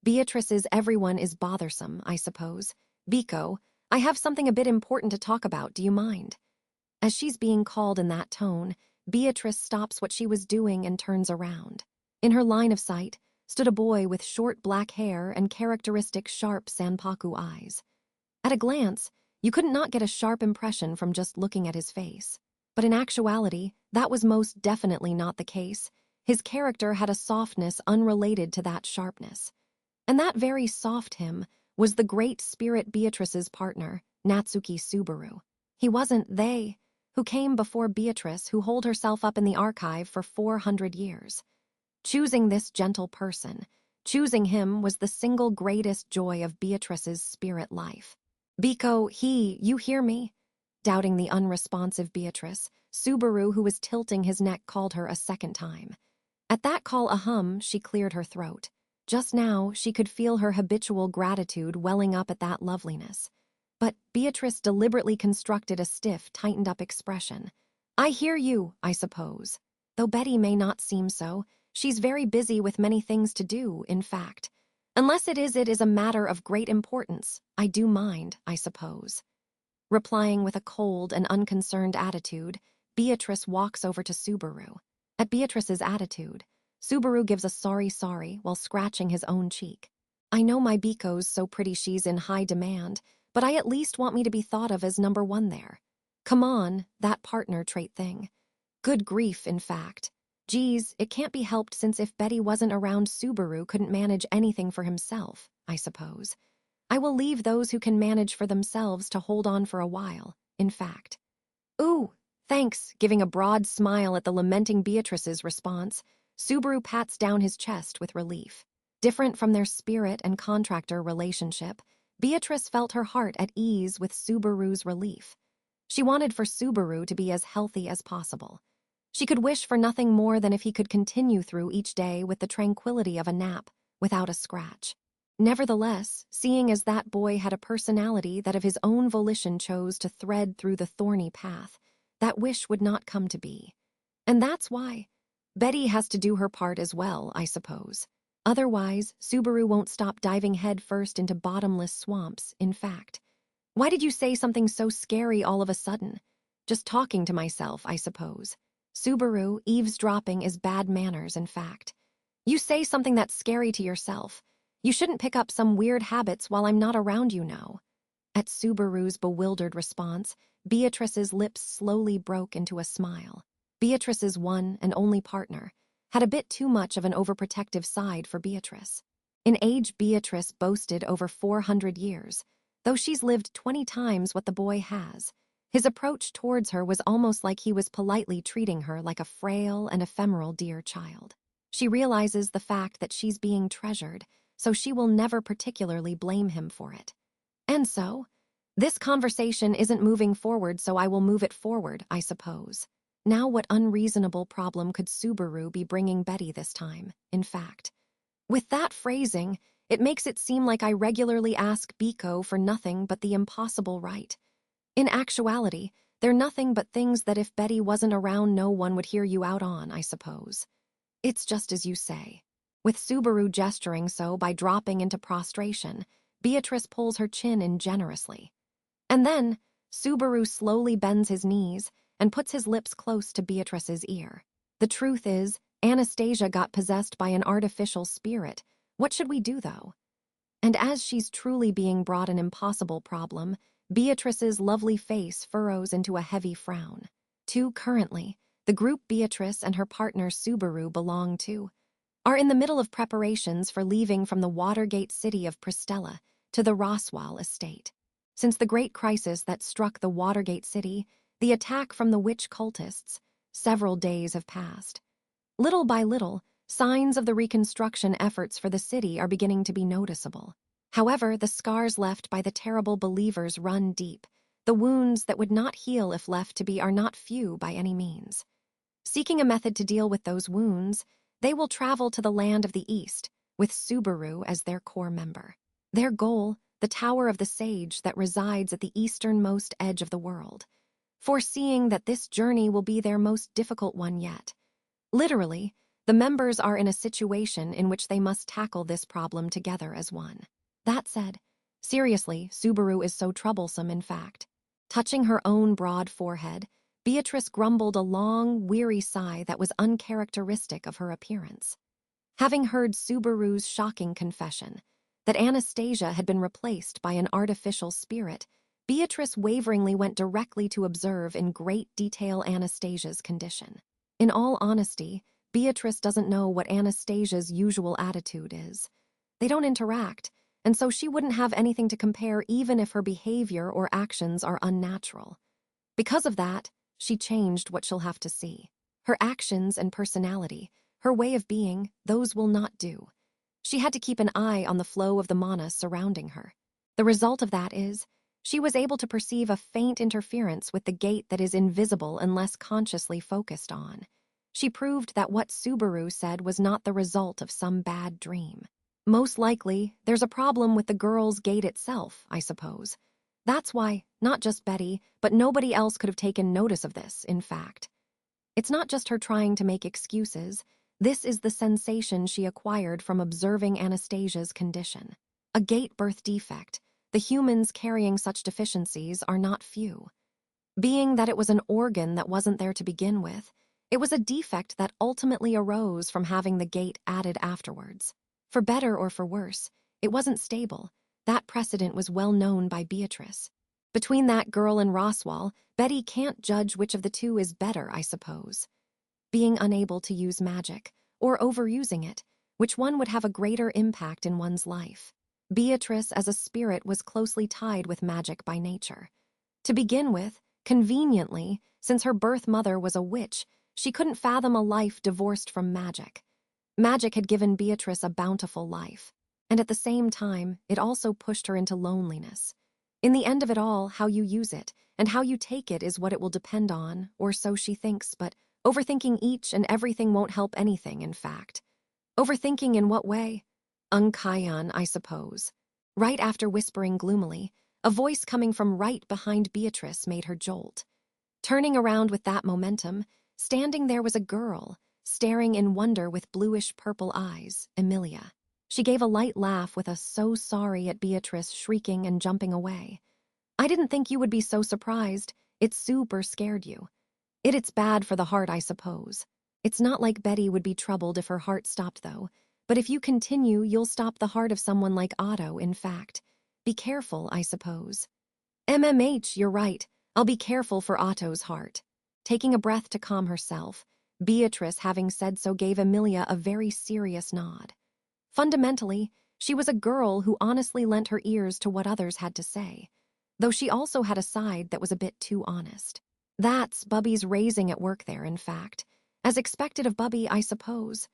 Beatrice's everyone is bothersome, I suppose. Biko, I have something a bit important to talk about, do you mind? As she's being called in that tone, Beatrice stops what she was doing and turns around. In her line of sight stood a boy with short black hair and characteristic sharp sanpaku eyes. At a glance, you couldn't not get a sharp impression from just looking at his face. But in actuality, that was most definitely not the case. His character had a softness unrelated to that sharpness. And that very soft him was the great spirit Beatrice's partner, Natsuki Subaru. He wasn't they, who came before Beatrice, who holed herself up in the archive for 400 years. Choosing this gentle person, choosing him was the single greatest joy of Beatrice's spirit life. Biko, you hear me? Doubting the unresponsive Beatrice, Subaru, who was tilting his neck, called her a second time. At that call, she cleared her throat. Just now, she could feel her habitual gratitude welling up at that loveliness. But Beatrice deliberately constructed a stiff, tightened-up expression. I hear you, I suppose. Though Betty may not seem so, she's very busy with many things to do, in fact. Unless it is a matter of great importance, I do mind, I suppose. Replying with a cold and unconcerned attitude, Beatrice walks over to Subaru. At Beatrice's attitude, Subaru gives a sorry while scratching his own cheek. I know my Biko's so pretty she's in high demand, but I at least want me to be thought of as number one there. Come on, that partner trait thing. Good grief, in fact. Geez, it can't be helped, since if Betty wasn't around, Subaru couldn't manage anything for himself, I suppose. I will leave those who can manage for themselves to hold on for a while, in fact. Ooh, thanks. Giving a broad smile at the lamenting Beatrice's response, Subaru pats down his chest with relief. Different from their spirit and contractor relationship, Beatrice felt her heart at ease with Subaru's relief. She wanted for Subaru to be as healthy as possible. She could wish for nothing more than if he could continue through each day with the tranquility of a nap, without a scratch. Nevertheless, seeing as that boy had a personality that of his own volition chose to thread through the thorny path, that wish would not come to be. And that's why Betty has to do her part as well, I suppose. Otherwise, Subaru won't stop diving headfirst into bottomless swamps, in fact. Why did you say something so scary all of a sudden? Just talking to myself, I suppose. Subaru, eavesdropping is bad manners, in fact. You say something that's scary to yourself. You shouldn't pick up some weird habits while I'm not around, you know. At Subaru's bewildered response, Beatrice's lips slowly broke into a smile. Beatrice's one and only partner had a bit too much of an overprotective side for Beatrice. In age, Beatrice boasted over 400 years, though she's lived 20 times what the boy has. His approach towards her was almost like he was politely treating her like a frail and ephemeral dear child. She realizes the fact that she's being treasured, so she will never particularly blame him for it. And so, this conversation isn't moving forward, so I will move it forward, I suppose. Now what unreasonable problem could Subaru be bringing Betty this time, in fact? With that phrasing, it makes it seem like I regularly ask Biko for nothing but the impossible right. In actuality, they're nothing but things that if Betty wasn't around, no one would hear you out on, I suppose. It's just as you say. With Subaru gesturing so by dropping into prostration, Beatrice pulls her chin in generously. And then, Subaru slowly bends his knees and puts his lips close to Beatrice's ear. The truth is, Anastasia got possessed by an artificial spirit. What should we do, though? And as she's truly being brought an impossible problem, Beatrice's lovely face furrows into a heavy frown. Currently, the group Beatrice and her partner Subaru belong to are in the middle of preparations for leaving from the Watergate city of Pristella to the Roswell estate. Since the great crisis that struck the Watergate city, the attack from the witch cultists, several days have passed. Little by little, signs of the reconstruction efforts for the city are beginning to be noticeable. However, the scars left by the terrible believers run deep. The wounds that would not heal if left to be are not few by any means. Seeking a method to deal with those wounds, they will travel to the land of the East, with Subaru as their core member. Their goal, the Tower of the Sage that resides at the easternmost edge of the world, foreseeing that this journey will be their most difficult one yet. Literally, The members are in a situation in which they must tackle this problem together as one. That said, seriously, Subaru is so troublesome, in fact. Touching her own broad forehead, Beatrice grumbled a long, weary sigh that was uncharacteristic of her appearance. Having heard Subaru's shocking confession that Anastasia had been replaced by an artificial spirit, Beatrice waveringly went directly to observe in great detail Anastasia's condition. In all honesty, Beatrice doesn't know what Anastasia's usual attitude is. They don't interact, and so she wouldn't have anything to compare even if her behavior or actions are unnatural. Because of that, she changed what she'll have to see. Her actions and personality, her way of being, those will not do. She had to keep an eye on the flow of the mana surrounding her. The result of that is, she was able to perceive a faint interference with the gate that is invisible unless consciously focused on. She proved that what Subaru said was not the result of some bad dream. Most likely, there's a problem with the girl's gate itself, I suppose. That's why, not just Betty, but nobody else could have taken notice of this, in fact. It's not just her trying to make excuses. This is the sensation she acquired from observing Anastasia's condition. A gate birth defect. The humans carrying such deficiencies are not few. Being that it was an organ that wasn't there to begin with, it was a defect that ultimately arose from having the gate added afterwards. For better or for worse, it wasn't stable. That precedent was well known by Beatrice. Between that girl and Roswell, Betty can't judge which of the two is better, I suppose. Being unable to use magic, or overusing it, which one would have a greater impact in one's life. Beatrice as a spirit was closely tied with magic by nature. To begin with, conveniently, since her birth mother was a witch, she couldn't fathom a life divorced from magic. Magic had given Beatrice a bountiful life, and at the same time, it also pushed her into loneliness. In the end of it all, how you use it, and how you take it is what it will depend on, or so she thinks, but overthinking each and everything won't help anything, in fact. Overthinking in what way? Unkayan, I suppose. Right after whispering gloomily, a voice coming from right behind Beatrice made her jolt. Turning around with that momentum, standing there was a girl, staring in wonder with bluish-purple eyes, Emilia. She gave a light laugh with a "so sorry" at Beatrice shrieking and jumping away. I didn't think you would be so surprised. It super scared you. It's bad for the heart, I suppose. It's not like Betty would be troubled if her heart stopped, though. But if you continue, you'll stop the heart of someone like Otto, in fact. Be careful, I suppose. You're right. I'll be careful for Otto's heart. Taking a breath to calm herself, Beatrice, having said so, gave Emilia a very serious nod. Fundamentally, she was a girl who honestly lent her ears to what others had to say, though she also had a side that was a bit too honest. That's Bubby's raising at work there, in fact. As expected of Bubby, I suppose.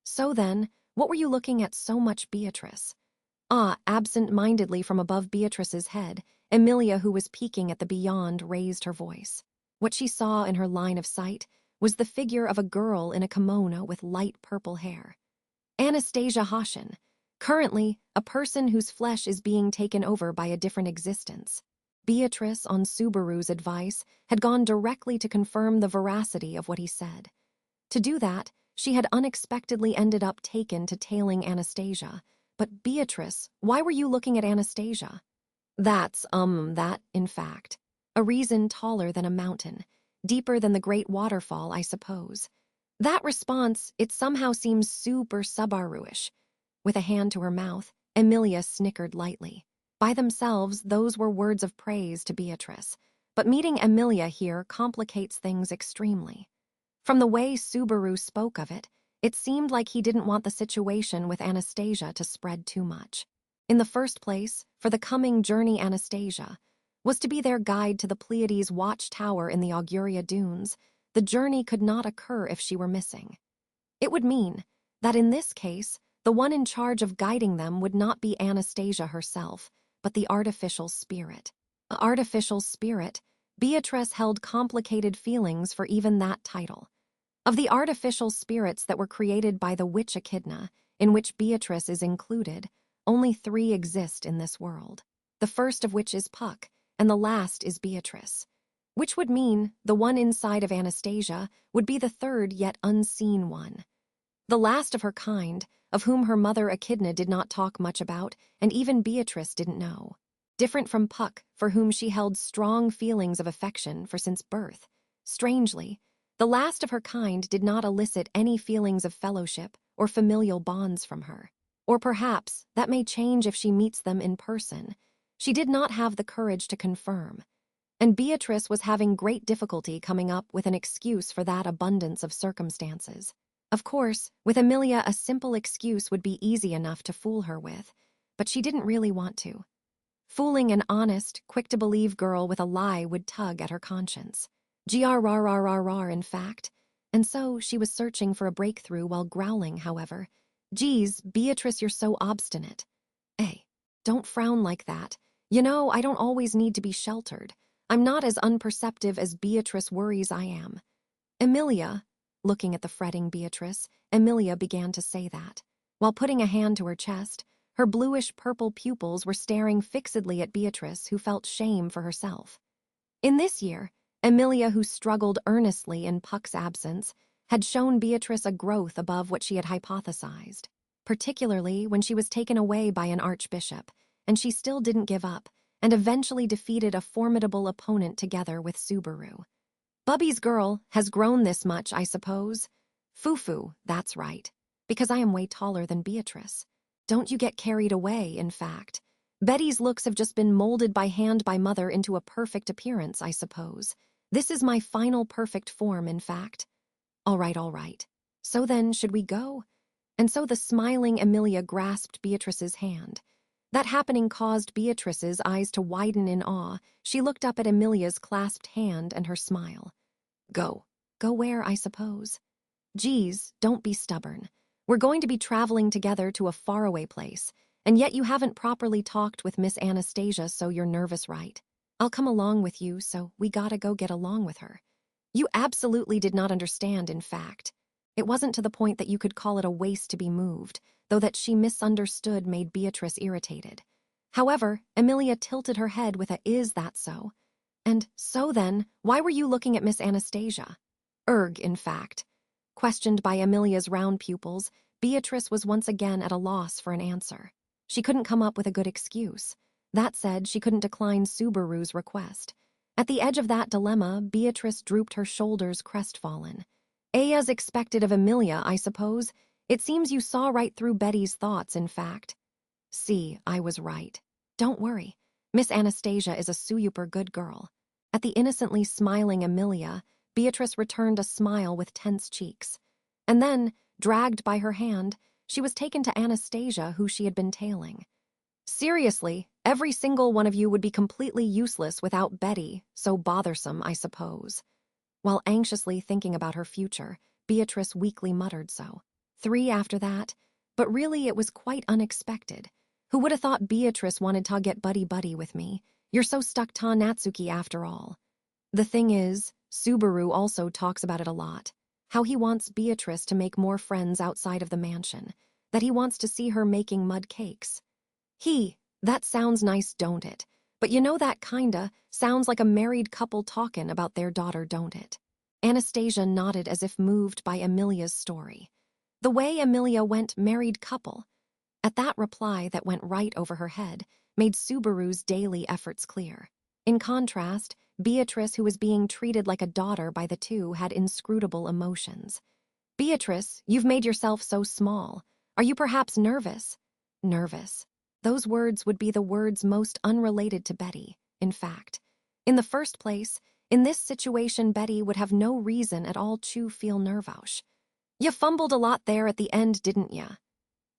So then, what were you looking at so much, Beatrice? Absent-mindedly from above Beatrice's head, Emilia, who was peeking at the beyond, raised her voice. What she saw in her line of sight was the figure of a girl in a kimono with light purple hair. Anastasia Hashin, currently a person whose flesh is being taken over by a different existence. Beatrice, on Subaru's advice, had gone directly to confirm the veracity of what he said. To do that, she had unexpectedly ended up taken to tailing Anastasia. But Beatrice, why were you looking at Anastasia? That, in fact. A reason taller than a mountain, deeper than the great waterfall, I suppose. That response, it somehow seems super Subaru-ish. With a hand to her mouth, Emilia snickered lightly. By themselves, those were words of praise to Beatrice, but meeting Emilia here complicates things extremely. From the way Subaru spoke of it, it seemed like he didn't want the situation with Anastasia to spread too much. In the first place, for the coming journey, Anastasia was to be their guide to the Pleiades watchtower in the Auguria Dunes. The journey could not occur if she were missing. It would mean that in this case, the one in charge of guiding them would not be Anastasia herself, but the artificial spirit. Artificial spirit, Beatrice held complicated feelings for even that title. Of the artificial spirits that were created by the witch Echidna, in which Beatrice is included, only 3 exist in this world. The first of which is Puck, and the last is Beatrice. Which would mean the one inside of Anastasia would be the third yet unseen one. The last of her kind, of whom her mother Echidna did not talk much about, and even Beatrice didn't know. Different from Puck, for whom she held strong feelings of affection for since birth. Strangely, the last of her kind did not elicit any feelings of fellowship or familial bonds from her. Or perhaps that may change if she meets them in person. She did not have the courage to confirm. And Beatrice was having great difficulty coming up with an excuse for that abundance of circumstances. Of course, with Emilia a simple excuse would be easy enough to fool her with, but she didn't really want to. Fooling an honest, quick-to-believe girl with a lie would tug at her conscience. Grrrrrrrr, in fact. And so she was searching for a breakthrough while growling, however. Geez, Beatrice, you're so obstinate. Hey, don't frown like that. You know, I don't always need to be sheltered. I'm not as unperceptive as Beatrice worries I am. Emilia, looking at the fretting Beatrice, Emilia began to say that. While putting a hand to her chest, her bluish-purple pupils were staring fixedly at Beatrice, who felt shame for herself. In this year, Emilia, who struggled earnestly in Puck's absence, had shown Beatrice a growth above what she had hypothesized, particularly when she was taken away by an archbishop, and she still didn't give up, and eventually defeated a formidable opponent together with Subaru. Bubby's girl has grown this much, I suppose. Foo-foo, that's right, because I am way taller than Beatrice. Don't you get carried away, in fact. Betty's looks have just been molded by hand by mother into a perfect appearance, I suppose. This is my final perfect form, in fact. All right. So then, should we go? And so the smiling Emilia grasped Beatrice's hand. That happening caused Beatrice's eyes to widen in awe. She looked up at Emilia's clasped hand and her smile. Go. Go where, I suppose? Geez, don't be stubborn. We're going to be traveling together to a faraway place, and yet you haven't properly talked with Miss Anastasia, so you're nervous, right? I'll come along with you, so we gotta go get along with her. You absolutely did not understand, in fact. It wasn't to the point that you could call it a waste to be moved, though that she misunderstood made Beatrice irritated. However, Emilia tilted her head with a "Is that so?" And so then, why were you looking at Miss Anastasia? In fact. Questioned by Emilia's round pupils, Beatrice was once again at a loss for an answer. She couldn't come up with a good excuse. That said, she couldn't decline Subaru's request. At the edge of that dilemma, Beatrice drooped her shoulders crestfallen. As expected of Emilia, I suppose. It seems you saw right through Betty's thoughts, in fact. See, I was right. Don't worry. Miss Anastasia is a super good girl. At the innocently smiling Emilia, Beatrice returned a smile with tense cheeks. And then, dragged by her hand, she was taken to Anastasia, who she had been tailing. Seriously, every single one of you would be completely useless without Betty, so bothersome, I suppose. While anxiously thinking about her future, Beatrice weakly muttered so. 3 after that, but really it was quite unexpected. Who would have thought Beatrice wanted to get buddy-buddy with me? You're so stuck to Natsuki after all. The thing is, Subaru also talks about it a lot. How he wants Beatrice to make more friends outside of the mansion. That he wants to see her making mud cakes. That sounds nice, don't it? But you know that kinda sounds like a married couple talkin' about their daughter, don't it? Anastasia nodded as if moved by Emilia's story. The way Emilia went married couple. At that reply that went right over her head, made Subaru's daily efforts clear. In contrast, Beatrice, who was being treated like a daughter by the two, had inscrutable emotions. Beatrice, you've made yourself so small. Are you perhaps nervous? Nervous. Those words would be the words most unrelated to Betty, in fact. In the first place, in this situation Betty would have no reason at all to feel nervous. You fumbled a lot there at the end, didn't ya?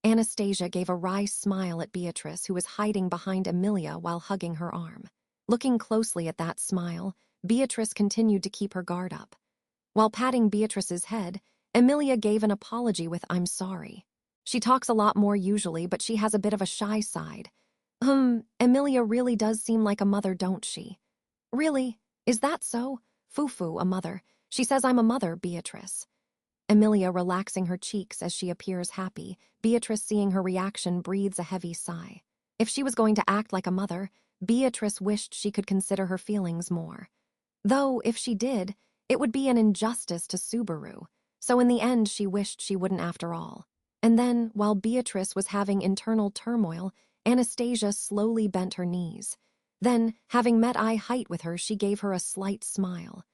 Anastasia gave a wry smile at Beatrice, who was hiding behind Emilia while hugging her arm. Looking closely at that smile, Beatrice continued to keep her guard up. While patting Beatrice's head, Emilia gave an apology with "I'm sorry." She talks a lot more usually, but she has a bit of a shy side. Emilia really does seem like a mother, don't she? Really? Is that so? Foo-foo, a mother. She says I'm a mother, Beatrice. Emilia relaxing her cheeks as she appears happy. Beatrice, seeing her reaction, breathes a heavy sigh. If she was going to act like a mother, Beatrice wished she could consider her feelings more. Though, if she did, it would be an injustice to Subaru. So in the end, she wished she wouldn't after all. And then, while Beatrice was having internal turmoil, Anastasia slowly bent her knees. Then, having met eye height with her, she gave her a slight smile.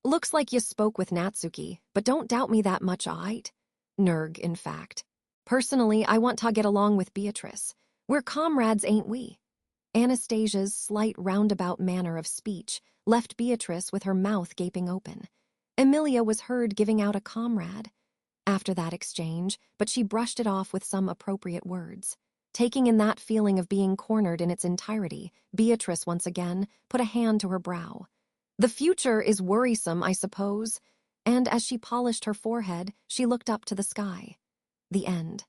"Looks like you spoke with Natsuki, but don't doubt me that much, aight? Nerg, in fact. Personally, I want to get along with Beatrice. We're comrades, ain't we?" Anastasia's slight roundabout manner of speech left Beatrice with her mouth gaping open. Emilia was heard giving out a comrade after that exchange, but she brushed it off with some appropriate words. Taking in that feeling of being cornered in its entirety, Beatrice once again put a hand to her brow. "The future is worrisome, I suppose," and as she polished her forehead, she looked up to the sky. The end.